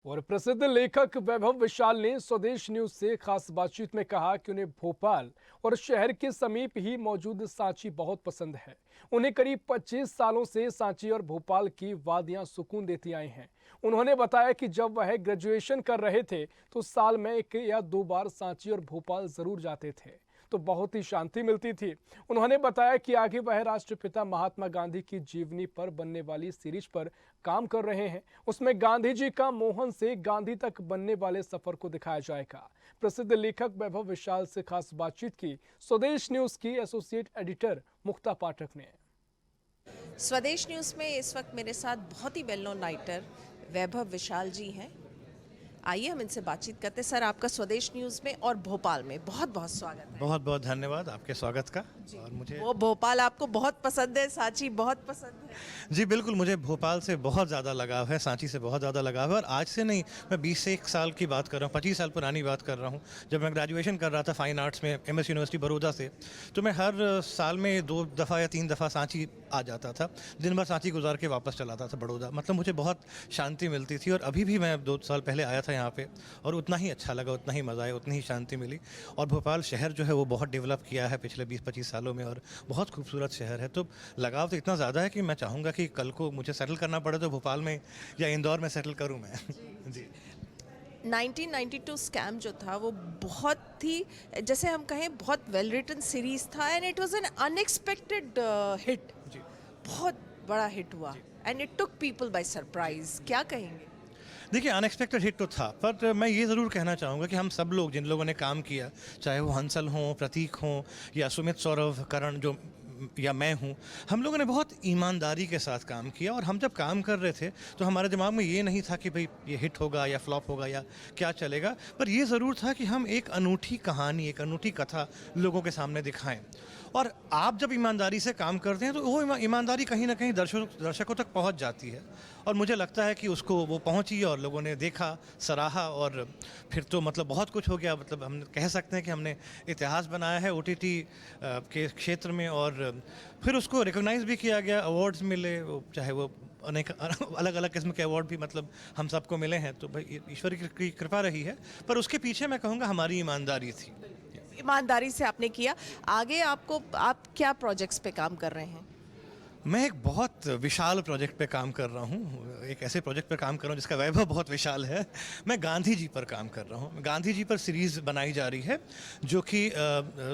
और प्रसिद्ध लेखक वैभव विशाल ने स्वदेश न्यूज से खास बातचीत में कहा कि उन्हें भोपाल और शहर के समीप ही मौजूद सांची बहुत पसंद है। उन्हें करीब 25 सालों से सांची और भोपाल की वादियां सुकून देती आई हैं। उन्होंने बताया कि जब वह ग्रेजुएशन कर रहे थे तो साल में 1 या 2 बार सांची और भोपाल जरूर जाते थे, तो बहुत ही शांति मिलती थी। उन्होंने बताया कि आगे वह राष्ट्रपिता महात्मा गांधी की जीवनी पर बनने वाली सीरीज पर काम कर रहे हैं। उसमें गांधी जी का मोहन से गांधी तक बनने वाले सफर को दिखाया जाएगा। प्रसिद्ध लेखक वैभव विशाल से खास बातचीत की स्वदेश न्यूज की एसोसिएट एडिटर मुक्ता पाठक ने। स्वदेश न्यूज़ में इस वक्त मेरे साथ बहुत ही वेल नोन राइटर वैभव विशाल जी हैं। आइए हम इनसे बातचीत करते हैं। सर, आपका स्वदेश न्यूज़ में और भोपाल में बहुत बहुत स्वागत है। बहुत बहुत धन्यवाद आपके स्वागत का। और मुझे वो भोपाल आपको बहुत पसंद है, सांची बहुत पसंद है। जी बिल्कुल, मुझे भोपाल से बहुत ज़्यादा लगाव है, सांची से बहुत ज़्यादा लगाव है। और आज से नहीं, मैं 20 से 1 साल की बात कर रहा हूँ, 25 साल पुरानी बात कर रहा हूँ। जब मैं ग्रेजुएशन कर रहा था फाइन आर्ट्स में MS यूनिवर्सिटी बड़ौदा से, तो मैं हर साल में 2 दफ़ा या 3 दफ़ा सांची आ जाता था। दिन भर सांची गुजार के वापस चला आता था बड़ौदा। मतलब मुझे बहुत शांति मिलती थी। और अभी भी मैं 2 साल पहले आया था यहाँ पे, और उतना ही अच्छा लगा, उतना ही मज़ा आया, उतनी ही शांति मिली। और भोपाल शहर जो है वो बहुत डेवलप किया है पिछले 20-25 सालों में, और बहुत खूबसूरत शहर है। तो लगाव तो इतना ज़्यादा है कि मैं चाहूँगा कि कल को मुझे सेटल करना पड़े तो भोपाल में या इंदौर में सेटल करूँ मैं। जी 1992 स्कैम जो था वो बहुत ही, जैसे हम कहें, बहुत वेल रिटन सीरीज था and it was an unexpected hit. जी बहुत बड़ा हिट हुआ and it took people by surprise. क्या कहेंगे? देखिए, अनएक्सपेक्टेड हिट तो था, पर मैं ये ज़रूर कहना चाहूँगा कि हम सब लोग जिन लोगों ने काम किया, चाहे वो हंसल हों, प्रतीक हों, या सुमित, सौरभ, करण, जो या मैं हूँ, हम लोगों ने बहुत ईमानदारी के साथ काम किया। और हम जब काम कर रहे थे तो हमारे दिमाग में ये नहीं था कि भाई ये हिट होगा या फ्लॉप होगा या क्या चलेगा, पर ये ज़रूर था कि हम एक अनूठी कहानी, एक अनूठी कथा लोगों के सामने दिखाएं। और आप जब ईमानदारी से काम करते हैं तो वो ईमानदारी कहीं ना कहीं दर्शकों तक पहुंच जाती है। और मुझे लगता है कि उसको वो पहुंची और लोगों ने देखा, सराहा, और फिर तो मतलब बहुत कुछ हो गया। मतलब हम कह सकते हैं कि हमने इतिहास बनाया है OTT के क्षेत्र में। और फिर उसको रिकॉग्नाइज भी किया गया, अवार्ड्स मिले, चाहे वो अनेक अलग अलग किस्म के अवार्ड भी मतलब हम सबको मिले हैं। तो भाई ईश्वर की कृपा रही है, पर उसके पीछे मैं कहूँगा हमारी ईमानदारी थी। ईमानदारी से आपने किया। आगे आप क्या प्रोजेक्ट्स पे काम कर रहे हैं? मैं एक बहुत विशाल प्रोजेक्ट पे काम कर रहा हूँ, एक ऐसे प्रोजेक्ट पे काम कर रहा हूँ जिसका वैभव बहुत विशाल है। मैं गांधी जी पर काम कर रहा हूँ। गांधी जी पर सीरीज़ बनाई जा रही है, जो कि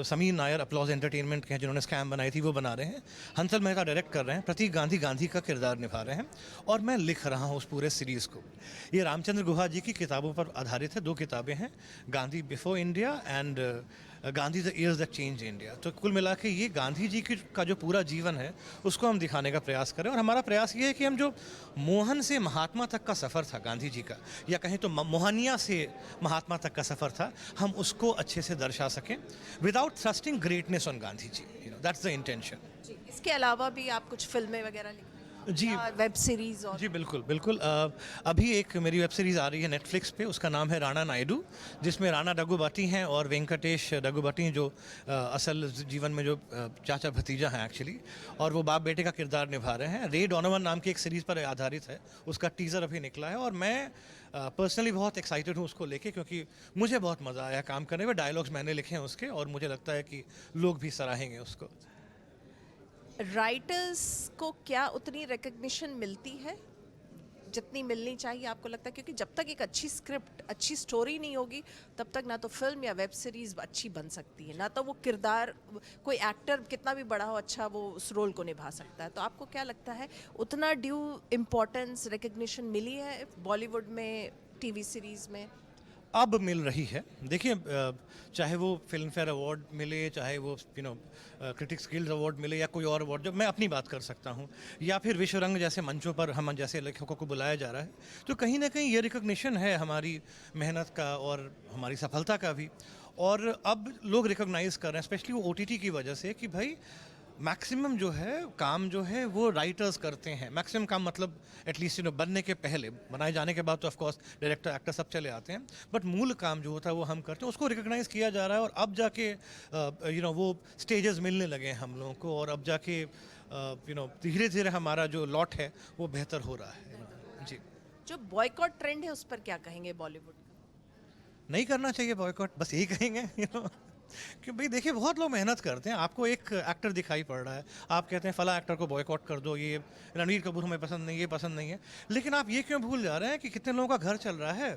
समीर नायर अपलॉज एंटरटेनमेंट के हैं, जिन्होंने स्कैम बनाई थी, वो बना रहे हैं। हंसल मेहता डायरेक्ट कर रहे हैं। प्रतीक गांधी गांधी का किरदार निभा रहे हैं, और मैं लिख रहा हूँ उस पूरे सीरीज़ को। ये रामचंद्र गुहा जी की किताबों पर आधारित है। 2 किताबें हैं, Gandhi before India and Gandhi the years that change India. तो कुल मिला के ये गांधी जी का जो पूरा जीवन है उसको हम दिखाने का प्रयास करें। और हमारा प्रयास ये है कि हम जो मोहन से महात्मा तक का सफ़र था गांधी जी का, या कहें तो मोहनिया से महात्मा तक का सफ़र था, हम उसको अच्छे से दर्शा सकें without thrusting greatness on Gandhi ji. That's the intention. इसके अलावा भी आप कुछ फिल्में वगैरह लिख रहे हैं? जी वेब सीरीज? और जी बिल्कुल बिल्कुल। अभी एक मेरी वेब सीरीज़ आ रही है नेटफ्लिक्स पे, उसका नाम है राणा नायडू, जिसमें राणा डग्गुबाती हैं और वेंकटेश डग्गुबाती, जो असल जीवन में जो चाचा भतीजा हैं एक्चुअली, और वो बाप बेटे का किरदार निभा रहे हैं। रे डोनोवन नाम की एक सीरीज़ पर आधारित है। उसका टीज़र अभी निकला है, और मैं पर्सनली बहुत एक्साइटेड हूँ उसको लेके, क्योंकि मुझे बहुत मज़ा आया काम करने में। डायलॉग्स मैंने लिखे हैं उसके, और मुझे लगता है कि लोग भी सराहेंगे उसको। राइटर्स को क्या उतनी रिकग्निशन मिलती है जितनी मिलनी चाहिए, आपको लगता है? क्योंकि जब तक एक अच्छी स्क्रिप्ट, अच्छी स्टोरी नहीं होगी, तब तक ना तो फिल्म या वेब सीरीज अच्छी बन सकती है, ना तो वो किरदार, कोई एक्टर कितना भी बड़ा हो, अच्छा वो उस रोल को निभा सकता है। तो आपको क्या लगता है, उतना ड्यू इम्पोर्टेंस, रिकग्निशन मिली है बॉलीवुड में, टीवी सीरीज में? अब मिल रही है। देखिए, चाहे वो फिल्म फेयर अवार्ड मिले, चाहे वो क्रिटिक्स गिल्ड अवार्ड मिले, या कोई और अवार्ड, जब मैं अपनी बात कर सकता हूँ, या फिर विश्व रंग जैसे मंचों पर हम जैसे लेखकों को बुलाया जा रहा है, तो कहीं ना कहीं ये रिकग्निशन है हमारी मेहनत का और हमारी सफलता का भी। और अब लोग रिकॉग्नाइज कर रहे हैं, स्पेशली वो OTT की वजह से, कि भाई मैक्सिमम जो है काम जो है वो राइटर्स करते हैं। मैक्सिमम काम मतलब एटलीस्ट बनने के पहले, बनाए जाने के बाद तो ऑफ कोर्स डायरेक्टर, एक्टर सब चले आते हैं, बट मूल काम जो होता है वो हम करते हैं। उसको रिकॉग्नाइज किया जा रहा है, और अब जाके वो स्टेजेस मिलने लगे हैं हम लोगों को, और अब जाके धीरे धीरे हमारा जो लॉट है वो बेहतर हो रहा है। जी जो बॉयकॉट ट्रेंड है उस पर क्या कहेंगे बॉलीवुड का? नहीं करना चाहिए बॉयकॉट, बस यही कहेंगे कि भाई देखिए बहुत लोग मेहनत करते हैं। आपको एक एक्टर दिखाई पड़ रहा है, आप कहते हैं फला एक्टर को बॉयकॉट कर दो, ये रणवीर कपूर हमें पसंद नहीं, ये पसंद नहीं है। लेकिन आप ये क्यों भूल जा रहे हैं कि कितने लोगों का घर चल रहा है,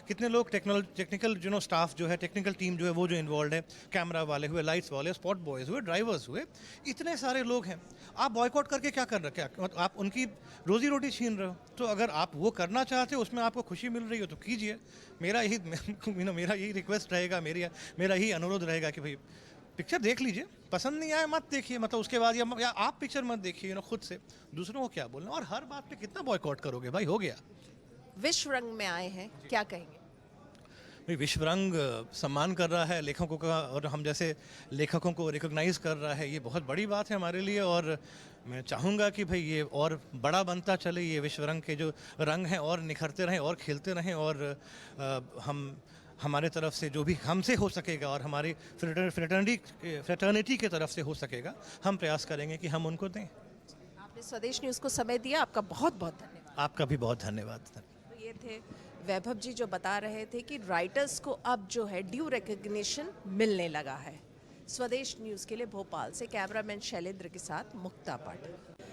कितने लोग टेक्निकल स्टाफ जो है, टेक्निकल टीम जो है वो जो इन्वॉल्व है, कैमरा वाले हुए, लाइट्स वाले, स्पॉट बॉयज़ हुए, ड्राइवर्स हुए, इतने सारे लोग हैं। आप बॉयकॉट करके क्या कर रहे हैं? क्या आप उनकी रोजी रोटी छीन रहे हो? तो अगर आप वो करना चाहते हो, उसमें आपको खुशी मिल रही हो तो कीजिए। मेरा यही रिक्वेस्ट रहेगा, मेरा यही अनुरोध रहेगा कि भाई पिक्चर देख लीजिए, पसंद नहीं आए मत देखिए, मतलब उसके बाद या आप पिक्चर मत देखिए खुद से। दूसरों को क्या बोलना, और हर बात पे कितना बॉयकॉट करोगे भाई, हो गया। विश्व रंग में आए हैं, क्या कहेंगे? भाई विश्व रंग सम्मान कर रहा है लेखकों का, और हम जैसे लेखकों को रिकॉग्नाइज कर रहा है, ये बहुत बड़ी बात है हमारे लिए। और मैं चाहूँगा कि भाई ये और बड़ा बनता चले, ये विश्व रंग के जो रंग हैं और निखरते रहें और खिलते रहें, और हम हमारे तरफ से जो भी हमसे हो सकेगा और हमारी फ्रेटर्निटी के तरफ से हो सकेगा, हम प्रयास करेंगे कि हम उनको दें। आपने स्वदेश न्यूज़ को समय दिया, आपका बहुत बहुत धन्यवाद। आपका भी बहुत धन्यवाद। तो ये थे वैभव जी जो बता रहे थे कि राइटर्स को अब जो है ड्यू रिकग्निशन मिलने लगा है। स्वदेश न्यूज़ के लिए भोपाल से कैमरामैन शैलेंद्र के साथ मुक्ता पाठक।